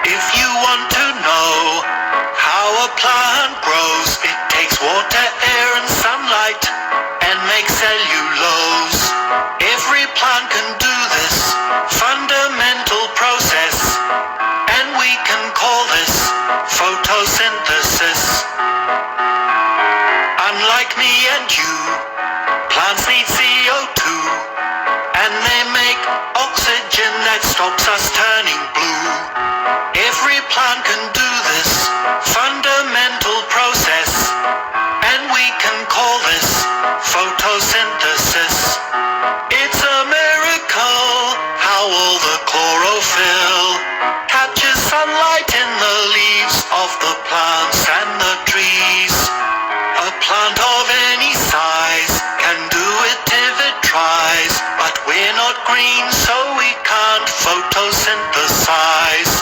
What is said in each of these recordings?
If you want to know how a plant grows, it takes water, air and sunlight and makes cellulose. Every plant can do this fundamental process, and we can call this photosynthesis. Unlike me and you, plants need CO2, and they make oxygen that stops us turning blue. Every plant can do this fundamental process, and we can call this photosynthesis. It's a miracle how all the chlorophyll catches sunlight in the leaves of the plants and the trees. A plant of any size can do it if it tries, but we're not green, so we can't photosynthesize.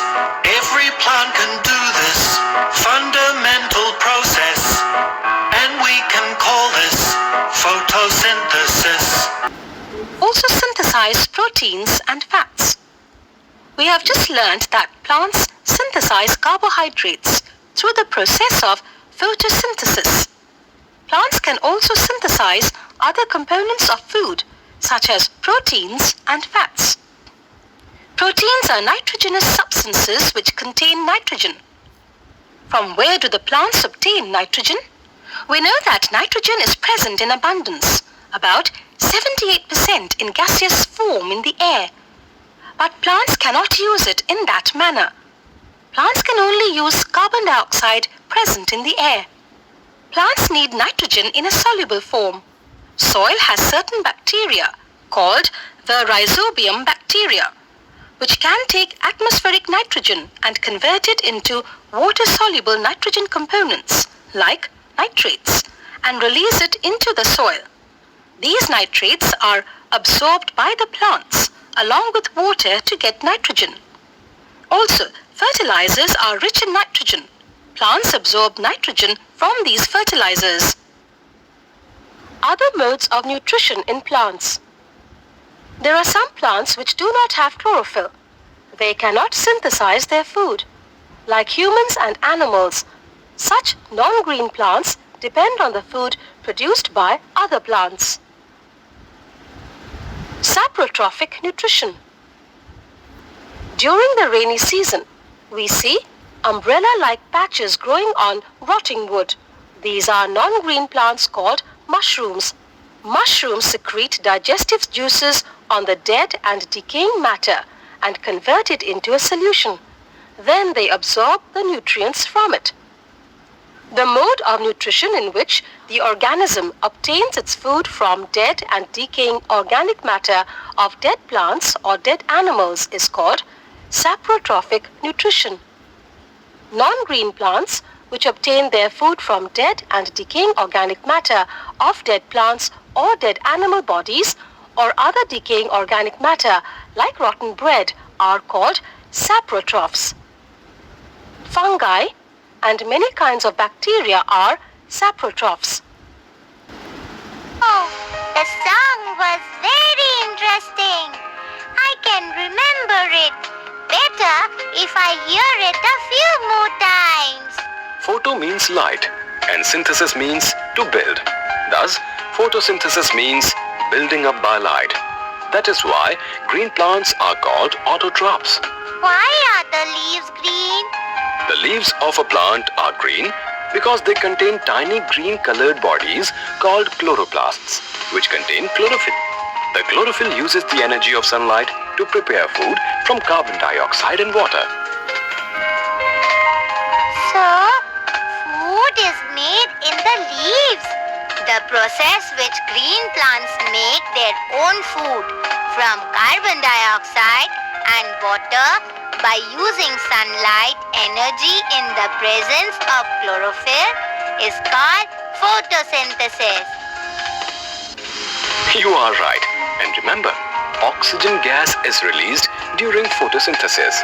Every plant can do this fundamental process, and we can call this photosynthesis. Also synthesize proteins and fats. We have just learned that plants synthesize carbohydrates through the process of photosynthesis. Plants can also synthesize other components of food, such as proteins and fats. Proteins are nitrogenous substances which contain nitrogen. From where do the plants obtain nitrogen? We know that nitrogen is present in abundance, about 78% in gaseous form in the air. But plants cannot use it in that manner. Plants can only use carbon dioxide present in the air. Plants need nitrogen in a soluble form. Soil has certain bacteria called the rhizobium bacteria, which can take atmospheric nitrogen and convert it into water-soluble nitrogen components like nitrates and release it into the soil. These nitrates are absorbed by the plants along with water to get nitrogen. Also, fertilizers are rich in nitrogen. Plants absorb nitrogen from these fertilizers. Other modes of nutrition in plants. There are some plants which do not have chlorophyll. They cannot synthesize their food. Like humans and animals, such non-green plants depend on the food produced by other plants. Saprotrophic nutrition. During the rainy season, we see umbrella-like patches growing on rotting wood. These are non-green plants called mushrooms. Mushrooms secrete digestive juices on the dead and decaying matter and convert it into a solution. Then they absorb the nutrients from it. The mode of nutrition in which the organism obtains its food from dead and decaying organic matter of dead plants or dead animals is called saprotrophic nutrition. Non-green plants, which obtain their food from dead and decaying organic matter of dead plants or dead animal bodies or other decaying organic matter like rotten bread, are called saprotrophs. Fungi and many kinds of bacteria are saprotrophs. Oh, the song was very interesting. I can remember it better if I hear it a few more times. Photo means light and synthesis means to build. Thus, photosynthesis means building up by light. That is why green plants are called autotrophs. Why are the leaves green? The leaves of a plant are green because they contain tiny green colored bodies called chloroplasts, which contain chlorophyll. The chlorophyll uses the energy of sunlight to prepare food from carbon dioxide and water. So, food is made in the leaves. The process which green plants make their own food from carbon dioxide and water by using sunlight energy in the presence of chlorophyll is called photosynthesis. You are right. And remember, oxygen gas is released during photosynthesis.